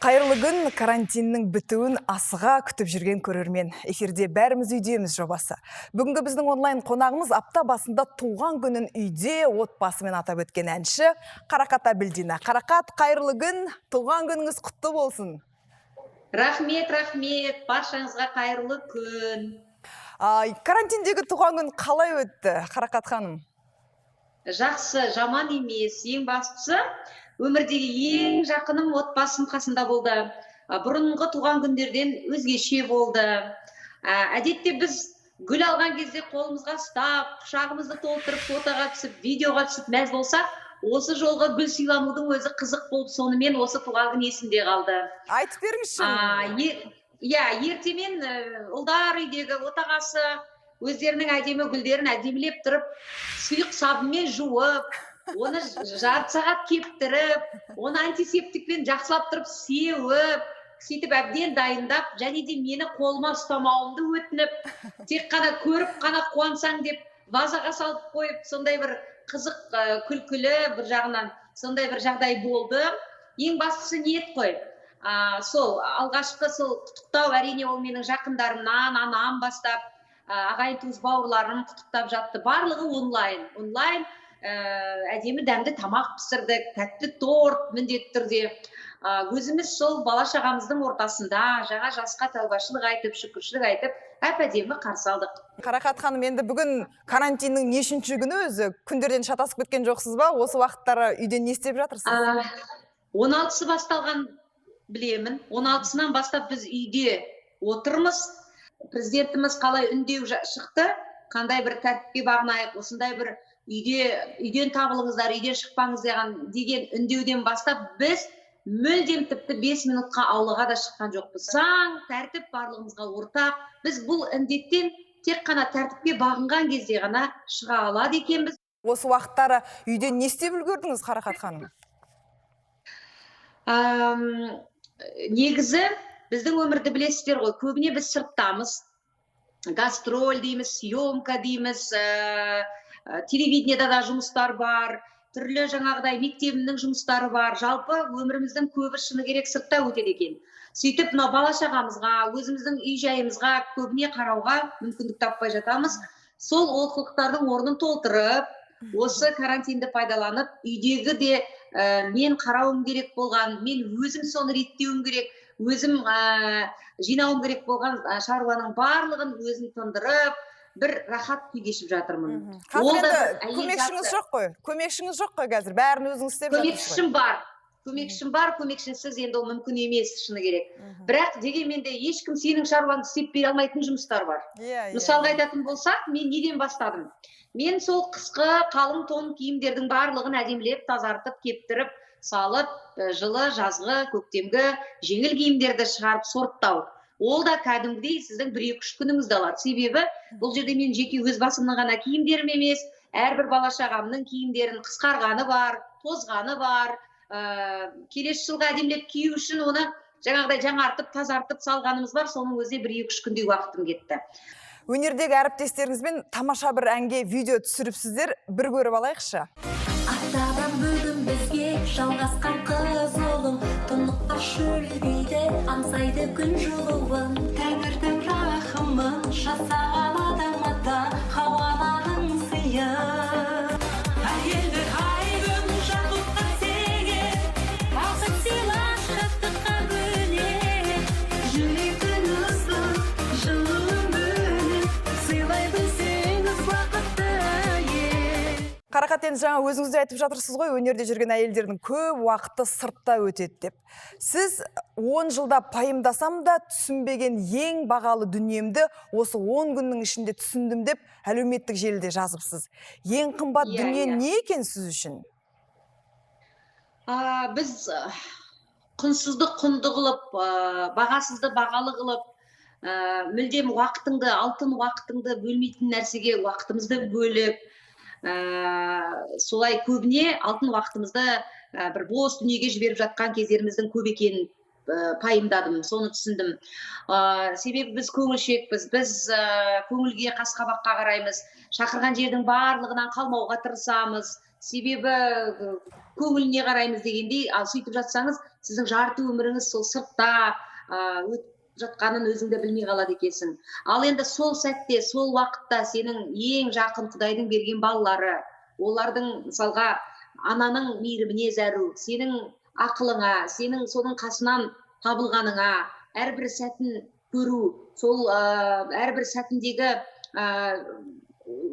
Қайырлы күн, карантиннің бітуін асыға күтіп жүрген көрермен. Эфирде бәріміз үйдеміз жобасы. Бүгінгі біздің онлайн қонағымыз апта басында туған күнін үйде отбасымен атап өткен әнші Қарақат Абильдина. Қарақат, қайырлы күн, туған күніңіз құтты болсын. Рахмет, баршаңызға қайырлы күн. Карантиндегі туған күн қалай өтті, Қарақат ханым? Жақсы, жаман емес. Ең бастысы, өмірдегі ең жақыным отбасым қасында болды. Бұрынғы туған күндерден өзгеше болды. Әдетте біз гүл алған кезде қолымызға ұстап, құшағымызды толтырып, фотоға түсіп, видеоға түсіп мәз болсақ, осы жолғы гүл сыйланудың өзі қызық болып, сонымен осы туған күн есімде қалды. Айтып беріңізші. Ертемен ұлдар үйдегі отағасы өздерінің әдемі гүлдерін әдемілеп тұрып, сұйық сабынмен жуып, оны жарты сағат кептіріп, оны антисептикпен жақсылап тұрып сеуіп, сөйтіп әбден дайындап, және де мені қолыма ұстамауымды өтініп, тек қана көріп қана қуансаң деп вазаға салып қойып, сондай бір қызық күлкілі бір жағынан сондай бір жағдай болды. Ең бастысы ниет қой. Сол алғашқы сол құттықтау, әрине ол менің жақындарымнан, анам бастап, ағайын туыс бауырларым құттықтап жатты. Барлығы онлайн әдемі дәмді тамақ пісірдік, тәтті торт міндетті түрде. Өзіміз сол бала-шағамыздың ортасында жаңа жасқа тәубашылық айтып, шүкіршілік айтып, әп-әдемі қарсы алдық. Қарақат ханым, енді бүгін карантиннің нешінші күні өзі? Күндерден шатасып кеткен жоқсыз ба? Осы вақыттары үйден не істеп жатырсыз? 16-сы басталған білемін. 16-сынан бастап біз үйде отырмыз. Президентіміз қалай үндеу шықты, қандай бір тәртіпке бағынайық, осындай бір үйден табылыңыздар, үйден шықпаңыз деген үндеуден бастап біз мүлдем тіпті 5 минутқа аулаға да шыққан жоқпыз. Заң, тәртіп барлығымызға ортақ. Біз бұл індеттен тек қана тәртіпке бағынған кезде ғана шыға алады екенбіз. Осы уақыттары үйден не істеп үлгердіңіз, Қарақат ханым? Негізі біздің өмірді білесіздер ғой, көбіне біз сырттамыз. Гастроль дейміз, съемка дейміз, телевидениеда да жұмыстар бар, түрлі жаңағыдай мектебімнің жұмыстары бар. Жалпы өміріміздің көбі шыны керек сыртта өтеді екен. Сөйтіп, бала-шағамызға, өзіміздің үй жайымызға көбіне қарауға мүмкіндік таппай жатамыз. Сол олқылықтардың орнын толтырып, осы карантинді пайдаланып, үйдегі де мен қарауым керек болған, мен өзім соны реттеуім керек, өзім жинауым керек болған шаруаның барлығын өзім тындырып, бір рахат күй кешіп жатырмын. Көмекшіңіз жоқ қой? Көмекшіңіз жоқ қой қазір? Бәрін өзіңіз істеп жатырсыз ғой? Көмекшім бар, көмекшісіз енді ол мүмкін емес, шыны керек. Бірақ дегенмен де ешкім сенің шаруаңды істеп бере алмайтын жұмыстар бар. Мысалға айтатын болсақ, мен неден бастадым? Мен сол қысқы қалың тон киімдердің барлығын әдемілеп, тазартып, кептіріп, салып, жылы, жазғы, көктемгі жеңіл киімдерді шығарып сорттау. Ол да кәдімгідей сіздің 1-2 күніңізді алады. Себебі бұл жерде мен жеке өз басымның ғана киімдерім емес, әрбір бала-шағамның киімдерін қысқарғаны бар, тозғаны бар. Келесі жылға әдемілеп кию үшін оны жаңағыдай жаңартып, тазартып салғанымыз бар. Соның өзіне 1-2 күндей уақытым кетті. Өнердегі әріптестеріңізбен тамаша бір әнге видео түсіріпсіздер, бір көріп алайықшы. Атадан бүгін бізге жалғасқан қыз ұлым, тұныққа шөлгейді, аңсайды күн жылуын. Тәңірдің рахымын жасаған адам ата, хауаларың сыйы. Әйелдер айдың жақұтқа сеңер, бақыт сыйла шаттыққа бөлер. Жүректің ыстық, жылуын бөліп, сыйлай білсеңіз бақытты ел. Қарақат, енді жаңа өзіңізде айтып жатырсыз ғой, өнерде жүрген әйелдердің көп уақыты сыртта өтеді деп. Сіз 10 жылда пайымдасам да түсінбеген ең бағалы дүниемді осы 10 күннің ішінде түсіндім деп әлеуметтік желіде жазыпсыз. Ең қымбат дүние не екен сіз үшін? Біз құнсызды құнды қылып, бағасызды бағалы қылып, мүлдем уақытыңды, алтын уақытыңды бөлмейтін нәрсеге уақытымызды бөліп, солай көбіне алтын уақытымызды бір бос дүниеге жіберіп жатқан кездеріміздің көп екенін пайымдадым, соны түсіндім. Себебі біз көңілшекпіз, біз көңілге қас-қабаққа қараймыз, шақырған жердің барлығынан қалмауға тырысамыз. Себебі көңіліне қараймыз дегендей, ал сөйтіп жатсаңыз, сіздің жарты өміріңіз сол сыртта өтіп жатқанын өзің де білмей қалады екенсің. Ал енді сол сәтте, сол уақытта сенің ең жақын Құдайдың берген балалары, олардың мысалға ананың мейіріміне зәру, сенің ақылыңа, сенің соның қасынан табылғаныңа, әрбір сәтін көру, сол әрбір сәтіндегі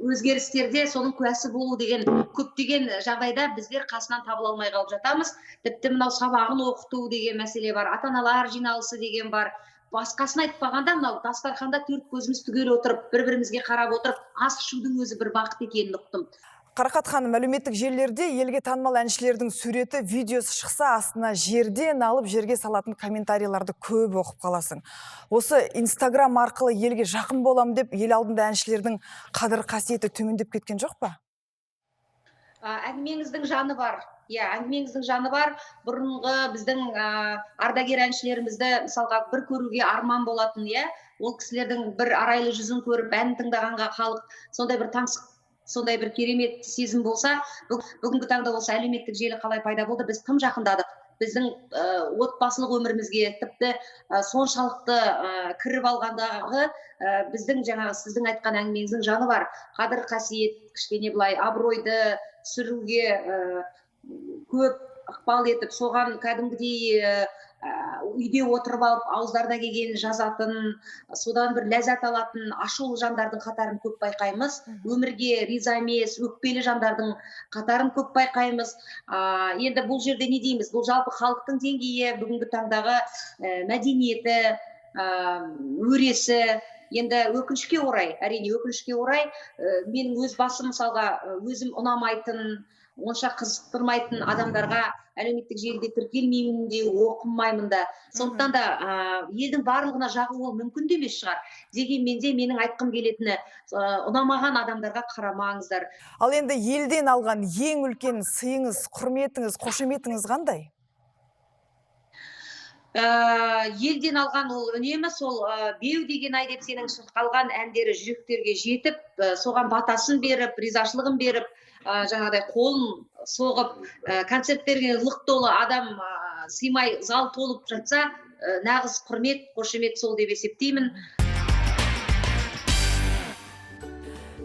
өзгерістерде соның куәсі болу деген көптеген жағдайда біздер қасынан табыла алмай қалып жатамыз. Тіпті мынау сабағын оқыту деген мәселе бар, ата-аналар жиналысы деген бар. Басқасын айтпағанда, мынау дастарханда төрт көзіміз түгел отырып, бір-бірімізге қарап отырып, ас ішудің өзі бір бақыт екенін ұқтым. Қарақат ханым, әлеуметтік желілерде елге танымал әншілердің суреті, видеосы шықса, астына жерден алып жерге салатын комментарийларды көп оқып қаласың. Осы Инстаграм арқылы елге жақын болам деп, ел алдында әншілердің қадір қасиеті төмендеп кеткен жоқ па? Әңгімеңіздің жаны бар. Әңгімеңіздің жаны бар. Бұрынғы біздің ардагер әншілерімізді мысалға бір көруге арман болатын, ол кісілердің бір арайлы жүзін көріп, ән тыңдағанға халық сондай бір таңсық, сондай бір керемет сезім болса, бүгінгі таңда осы әлеуметтік желі қалай пайда болды, біз тым жақындадық. Біздің отбасылық өмірімізге тіпті соншалықты кіріп алғандағы біздің жаңағы сіздің айтқан әңгімеңіздің жаны бар. Қадір қасиет, кішкене былай абыройды сүруге көп ықпал етіп, соған кәдімгідей үйде отырып алып, ауыздарына келген жазатын, содан бір ләззат алатын ашулы жандардың қатарын көп байқаймыз. Өмірге риза емес, өкпелі жандардың қатарын көп байқаймыз. Енді бұл жерде не дейміз? Бұл жалпы халықтың деңгейі, бүгінгі таңдағы мәдениеті, өресі. Енді өкінішке орай, әрине өкінішке орай, менің өз басым мысалға өзім ұнамайтын, онша қызықтырмайтын адамдарға әлеуметтік желіде тіркелмеймін де, оқымаймын да. Сондықтан да елдің барлығына жағу ол мүмкін де емес шығар. Дегенмен де менің айтқым келетіні, ұнамаған адамдарға қарамаңыздар. Ал енді елден алған ең үлкен сыйыңыз, құрметіңіз, қошеметіңіз қандай? Елден алған ол үнемі сол беу деген ай деп сенің қалған әндері жүректерге жетіп, соған батасын беріп, ризашылығын беріп, жаңағыдай қолын соғып, концерттерге лық толы адам сыймай зал толып жатса, нағыз құрмет, қошемет сол деп есептеймін.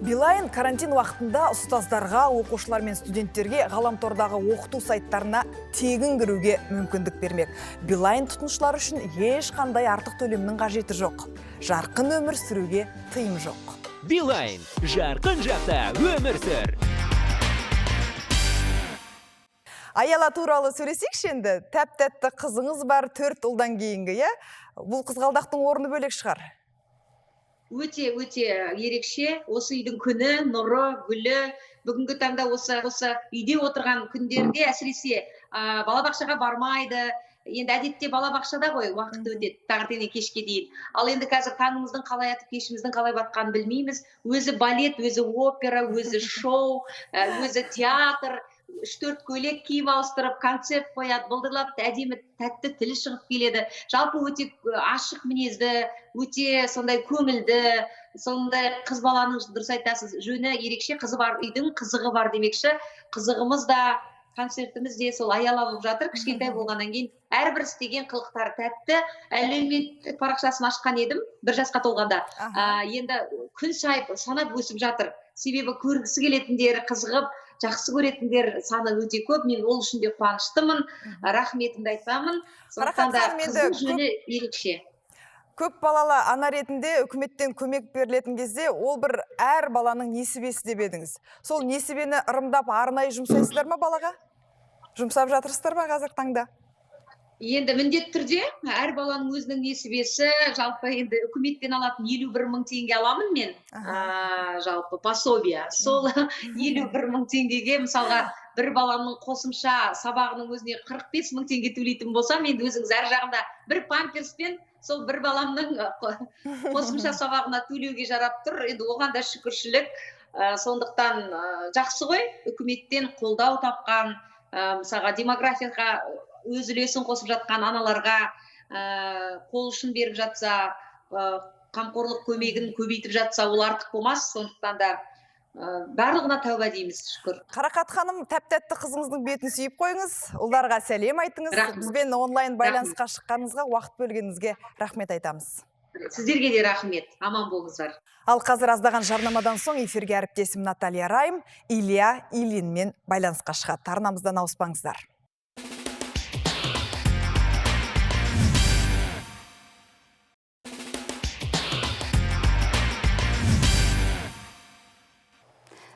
Билайн карантин уақытында ұстаздарға, оқушылар мен студенттерге ғаламтордағы оқыту сайттарына тегін кіруге мүмкіндік бермек. Билайн тұтынушылар үшін ешқандай артық төлемнің қажеті жоқ. Жарқын өмір сүруге тыйым жоқ. Билайн, жарқын жақта өмір сүр. Аяла туралы сөйлесейікші енді. Тәп-тәтті қызыңыз бар, 4 ұлдан кейінгі, Бұл қызғалдақтың орны бөлек шығар. Өте ерекше, осы үйдің күні, нұры, гүлі, бүгінгі таңда осы үйде отырған күндерде әсіресе балабақшаға бармайды. Енді әдетте балабақшада ғой уақыт өтеді, таңертеңнен кешке дейін. Ал енді қазір таңымыздың қалай атып, кешіміздің қалай батқанын білмейміз. Өзі балет, өзі опера, өзі шоу, өзі театр, 3-4 көйлек киім ауыстырып, концерт қояды, бұлдырлап, әдемі тәтті тілі шығып келеді. Жалпы өте ашық мінезді, өте сондай көңілді, сондай қыз баланың, дұрыс айтасыз, жөні ерекше, қызы бар, үйдің қызығы бар демекші. Қызығымыз да, концертіміз де сол аяла болып жатыр, кішкентай болғаннан кейін. Әрбір істеген қылықтары тәтті. Әлеуметтік парақшасын ашқан едім, 1 жасқа толғанда. Енді күн сайып санап өсіп жатыр. Себебі көргісі келетіндер, қызығып, жақсы көретіндер саны өте көп. Мен ол үшін де қуаныштымын, рахметімді айтамын. Сондықтан да қыздың жөні ерекше. Көп балалы ана ретінде үкіметтен көмек берілетін кезде, ол бір әр баланың несібесі деп едіңіз. Сол несібені ырымдап арнайы жұмсайсыздар ма балаға? Жұмсап жатырсыздар ма қазір таңда? Енді міндетті түрде әр баланың өзінің несібесі, жалпы енді үкіметтен алатын 51 мың теңге аламын мен, жалпы пособия. Сол 51 мың теңгеге мысалға бір баланың қосымша сабағының өзіне 45 мың теңге төлейтін болсам, енді өзіңіз әр жағында бір памперспен сол бір баламның қосымша сабағына төлеуге жарап тұр. Енді оған да шүкіршілік. Сондықтан жақсы ғой, үкіметтен қолдау тапқан, мысалға демографияға өз үлесін қосып жатқан аналарға қол ұшын беріп жатса, қамқорлық көмегін көбейтіп жатса, ол артық болмас. Сондықтан да барлығына тәуба дейміз, шүкір. Қарақат ханым, тәп-тәтті қызыңыздың бетін сүйіп қойыңыз, ұлдарға сәлем айтыңыз. Рахмет. Бізбен онлайн байланысқа шыққаныңызға, уақыт бөлгеніңізге рахмет айтамыз. Сіздерге де рахмет, аман болыңыздар. Ал қазір аздаған жарнамадан соң эфирге әріптесім Наталья Райм, Илья Ильинмен байланысқа шығады. Арнамыздан ауыспаңыздар.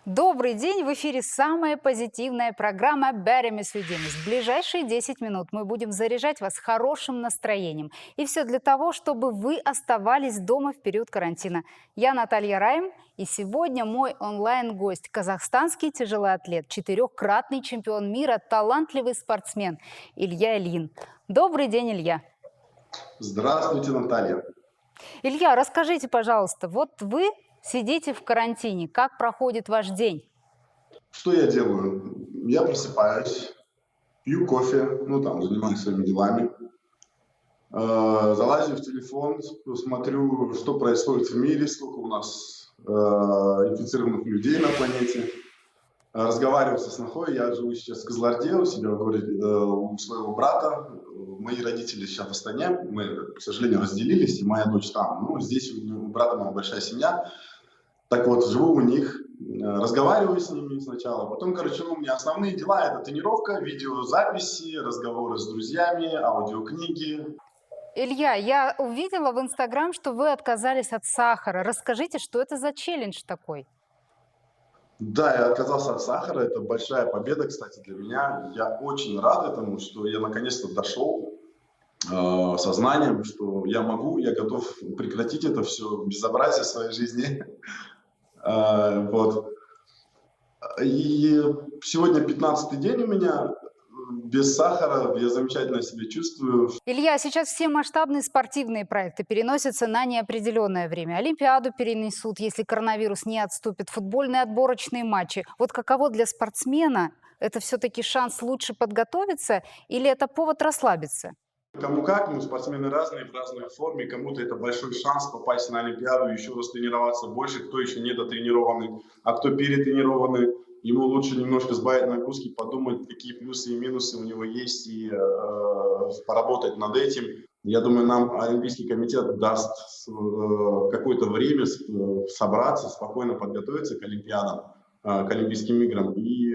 Добрый день! В эфире самая позитивная программа «Бәріміз сөйдеміз». В ближайшие 10 минут мы будем заряжать вас хорошим настроением. И все для того, чтобы вы оставались дома в период карантина. Я Наталья Райм, и сегодня мой онлайн-гость – казахстанский тяжелоатлет, 4-кратный чемпион мира, талантливый спортсмен Илья Ильин. Добрый день, Илья! Здравствуйте, Наталья! Илья, расскажите, пожалуйста, вот вы сидите в карантине. Как проходит ваш день? Что я делаю? Я просыпаюсь, пью кофе, занимаюсь своими делами, залазю в телефон, смотрю, что происходит в мире, сколько у нас инфицированных людей на планете. Разговариваю со снохой, я живу сейчас в Кызылорде, у себя в городе, у своего брата. Мои родители сейчас в Астане, мы, к сожалению, разделились, и моя дочь там. Здесь у брата моя большая семья. Так вот, живу у них, разговариваю с ними сначала, потом, у меня основные дела – это тренировка, видеозаписи, разговоры с друзьями, аудиокниги. Илья, я увидела в Инстаграм, что вы отказались от сахара. Расскажите, что это за челлендж такой? Да, я отказался от сахара, это большая победа, кстати, для меня. Я очень рад этому, что я наконец-то дошел сознанием, что я могу, я готов прекратить это все безобразие в своей жизни. Вот. И сегодня 15-й день у меня без сахара, я замечательно себя чувствую. Илья, сейчас все масштабные спортивные проекты переносятся на неопределенное время. Олимпиаду перенесут, если коронавирус не отступит, футбольные отборочные матчи. Вот каково для спортсмена? Это все-таки шанс лучше подготовиться или это повод расслабиться? Кому как, спортсмены разные, в разной форме. Кому-то это большой шанс попасть на Олимпиаду, еще раз тренироваться больше. Кто еще недотренированный, а кто перетренированный. Ему лучше немножко сбавить нагрузки, подумать, какие плюсы и минусы у него есть, и поработать над этим. Я думаю, нам Олимпийский комитет даст какое-то время собраться, спокойно подготовиться к Олимпиадам, к Олимпийским играм и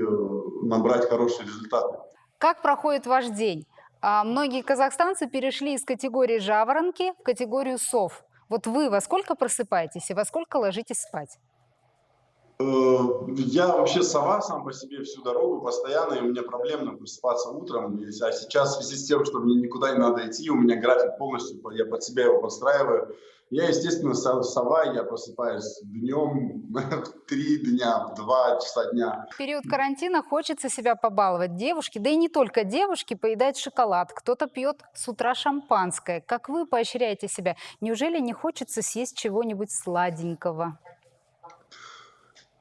набрать хорошие результаты. Как проходит ваш день? Многие казахстанцы перешли из категории жаворонки в категорию сов. Вот вы во сколько просыпаетесь и во сколько ложитесь спать? Я вообще сова сам по себе всю дорогу постоянно, и у меня проблемно просыпаться утром. А сейчас в связи с тем, что мне никуда не надо идти, у меня график полностью, я под себя его подстраиваю. Я, естественно, сова, я просыпаюсь днем, 3 дня, 2 часа дня. В период карантина хочется себя побаловать. Девушки, да и не только девушки, поедают шоколад. Кто-то пьет с утра шампанское. Как вы поощряете себя? Неужели не хочется съесть чего-нибудь сладенького?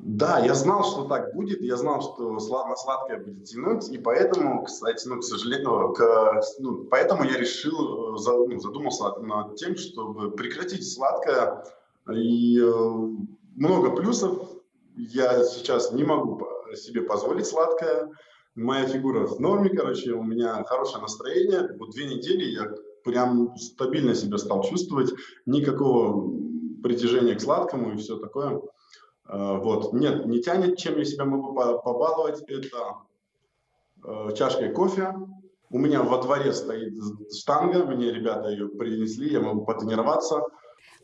Да, я знал, что так будет, я знал, что на сладкое будет тянуть, и поэтому, кстати, к сожалению, поэтому я решил, задумался над тем, чтобы прекратить сладкое, и много плюсов. Я сейчас не могу себе позволить сладкое, моя фигура в норме, у меня хорошее настроение, вот 2 недели я прям стабильно себя стал чувствовать, никакого притяжения к сладкому и все такое. Вот. Нет, не тянет, чем я себя могу побаловать, это чашкой кофе. У меня во дворе стоит штанга, мне ребята ее принесли, я могу потренироваться.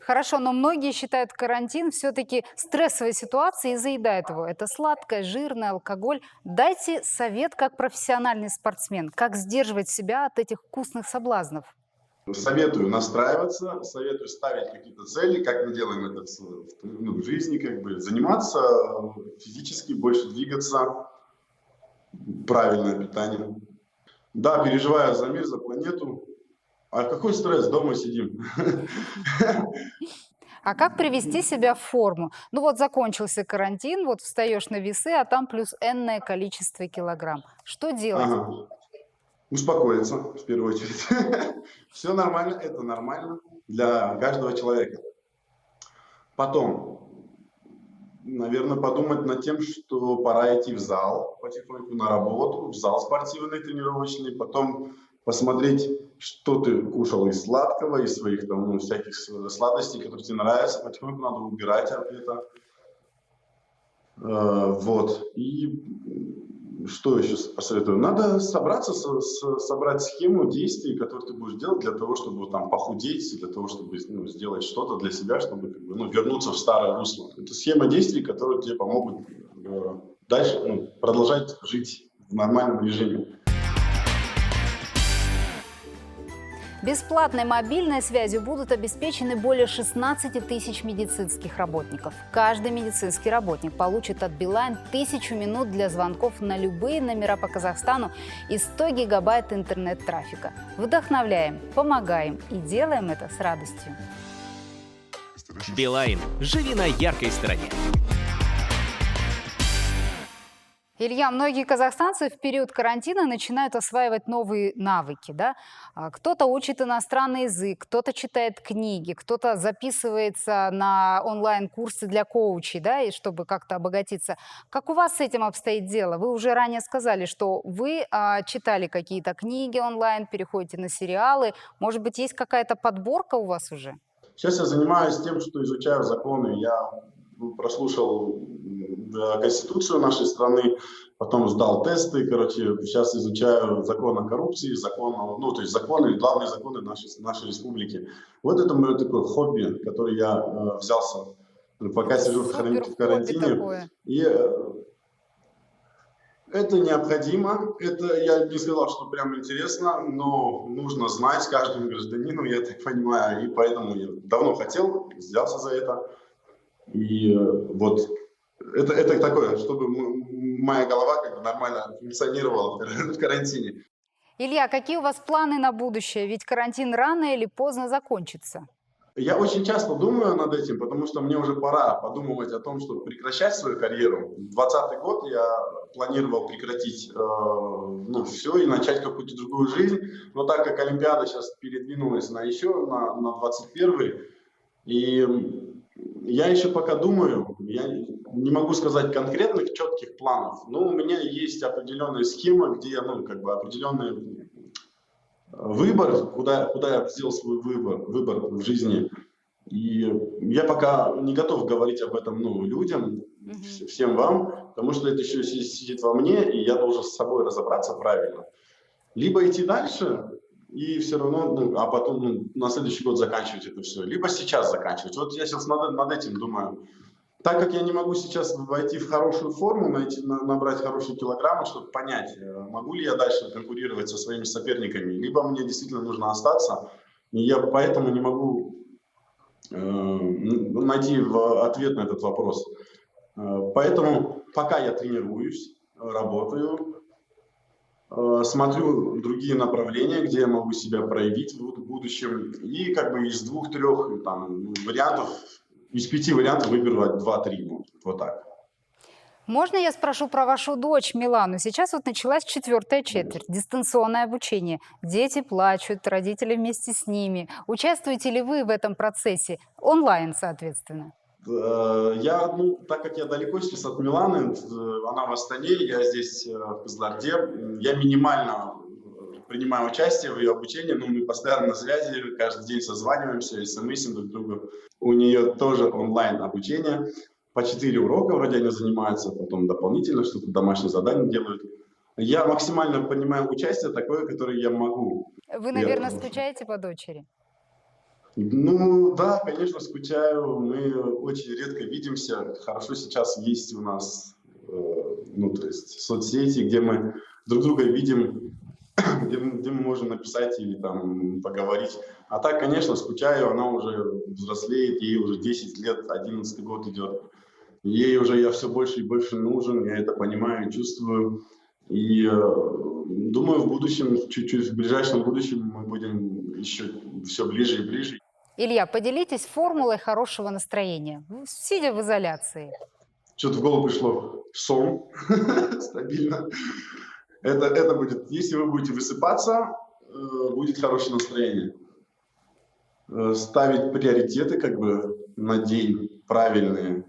Хорошо, но многие считают карантин все-таки стрессовой ситуацией и заедают его. Это сладкое, жирное, алкоголь. Дайте совет как профессиональный спортсмен, как сдерживать себя от этих вкусных соблазнов. Советую настраиваться, советую ставить какие-то цели, как мы делаем это в жизни, заниматься физически, больше двигаться, правильное питание. Да, переживаю за мир, за планету. А какой стресс, дома сидим. А как привести себя в форму? Ну вот закончился карантин, вот встаешь на весы, а там плюс энное количество килограмм. Что делать? Ага. Успокоиться, в первую очередь. Все нормально, это нормально для каждого человека. Потом, наверное, подумать над тем, что пора идти в зал потихоньку на работу, в зал спортивный, тренировочный, потом посмотреть, что ты кушал из сладкого, из своих там, ну, всяких сладостей, которые тебе нравятся, потихоньку надо убирать это. Вот. И что еще посоветую? Надо собраться, собрать схему действий, которые ты будешь делать для того, чтобы там похудеть, для того, чтобы сделать что-то для себя, чтобы вернуться в старое русло. Это схема действий, которые тебе помогут дальше продолжать жить в нормальном режиме. Бесплатной мобильной связью будут обеспечены более 16 тысяч медицинских работников. Каждый медицинский работник получит от Билайн 1000 минут для звонков на любые номера по Казахстану и 100 гигабайт интернет-трафика. Вдохновляем, помогаем и делаем это с радостью. Билайн. Живи на яркой стороне. Илья, многие казахстанцы в период карантина начинают осваивать новые навыки, да? Кто-то учит иностранный язык, кто-то читает книги, кто-то записывается на онлайн-курсы для коучей, да, и чтобы как-то обогатиться. Как у вас с этим обстоит дело? Вы уже ранее сказали, что вы читали какие-то книги онлайн, переходите на сериалы. Может быть, есть какая-то подборка у вас уже? Сейчас я занимаюсь тем, что изучаю законы. Я прослушал Конституцию нашей страны, потом сдал тесты, сейчас изучаю закон о коррупции, то есть законы, главные законы нашей республики. Вот это мое такое хобби, которое я взялся, пока сижу в карантине. И это необходимо, я не сказал, что прям интересно, но нужно знать каждому гражданину, я так понимаю, и поэтому я давно хотел, взялся за это. И вот это такое, чтобы моя голова как бы нормально функционировала в карантине. Илья, какие у вас планы на будущее? Ведь карантин рано или поздно закончится. Я очень часто думаю над этим, потому что мне уже пора подумывать о том, чтобы прекращать свою карьеру. 2020 год я планировал прекратить все и начать какую-то другую жизнь. Но так как Олимпиада сейчас передвинулась на 21-й, и я еще пока думаю, я не могу сказать конкретных четких планов, но у меня есть определенная схема, где я, определенный выбор, куда я сделал свой выбор в жизни. И я пока не готов говорить об этом людям, всем вам, потому что это еще сидит во мне, и я должен с собой разобраться правильно. Либо идти дальше, и все равно, а потом на следующий год заканчивать это все. Либо сейчас заканчивать. Вот я сейчас над этим думаю. Так как я не могу сейчас войти в хорошую форму, набрать хорошие килограммы, чтобы понять, могу ли я дальше конкурировать со своими соперниками, либо мне действительно нужно остаться. И я поэтому не могу найти ответ на этот вопрос. Поэтому пока я тренируюсь, работаю, смотрю другие направления, где я могу себя проявить в будущем. И как бы из 2-3 вариантов, из 5 вариантов выберу 2-3. Вот так. Можно я спрошу про вашу дочь Милану? Сейчас вот началась 4-я четверть, дистанционное обучение. Дети плачут, родители вместе с ними. Участвуете ли вы в этом процессе? Онлайн, соответственно. Так как я далеко сейчас от Миланы, она в Астане, я здесь в Кызылорде, я минимально принимаю участие в ее обучении, но мы постоянно на связи, каждый день созваниваемся, смсим друг другу. У нее тоже онлайн обучение, по 4 урока вроде они занимаются, потом дополнительно что-то домашнее задание делают. Я максимально принимаю участие такое, которое я могу. Вы, наверное, скучаете по дочери? Да, конечно, скучаю. Мы очень редко видимся. Хорошо сейчас есть у нас то есть соцсети, где мы друг друга видим, где мы можем написать или поговорить. А так, конечно, скучаю. Она уже взрослеет, ей уже 10 лет, 11-й год идет. Ей уже я все больше и больше нужен, я это понимаю, чувствую. И думаю, в будущем, чуть-чуть в ближайшем будущем мы будем еще все ближе и ближе. Илья, поделитесь формулой хорошего настроения, сидя в изоляции. Что-то в голову пришло. Сон. Стабильно. Это будет, если вы будете высыпаться, будет хорошее настроение. Ставить приоритеты на день правильные.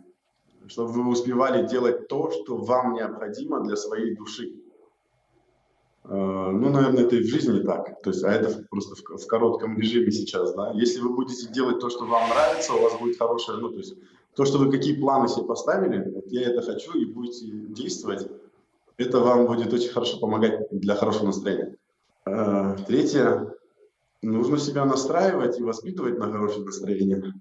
чтобы вы успевали делать то, что вам необходимо для своей души. Ну, наверное, это и в жизни так. То есть, а это просто в коротком режиме сейчас, да. Если вы будете делать то, что вам нравится, у вас будет хорошее, ну, то есть, то, что вы какие планы себе поставили, вот я это хочу, и будете действовать, это вам будет очень хорошо помогать для хорошего настроения. Третье, нужно себя настраивать и воспитывать на хорошее настроение.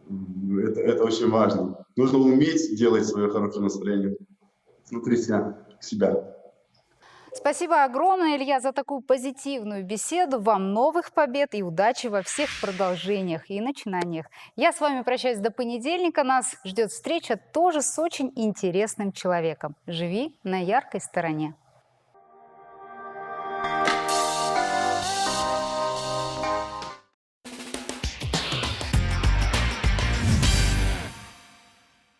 Это очень важно. Нужно уметь делать свое хорошее настроение внутри себя. Спасибо огромное, Илья, за такую позитивную беседу. Вам новых побед и удачи во всех продолжениях и начинаниях. Я с вами прощаюсь до понедельника. Нас ждет встреча тоже с очень интересным человеком. Живи на яркой стороне.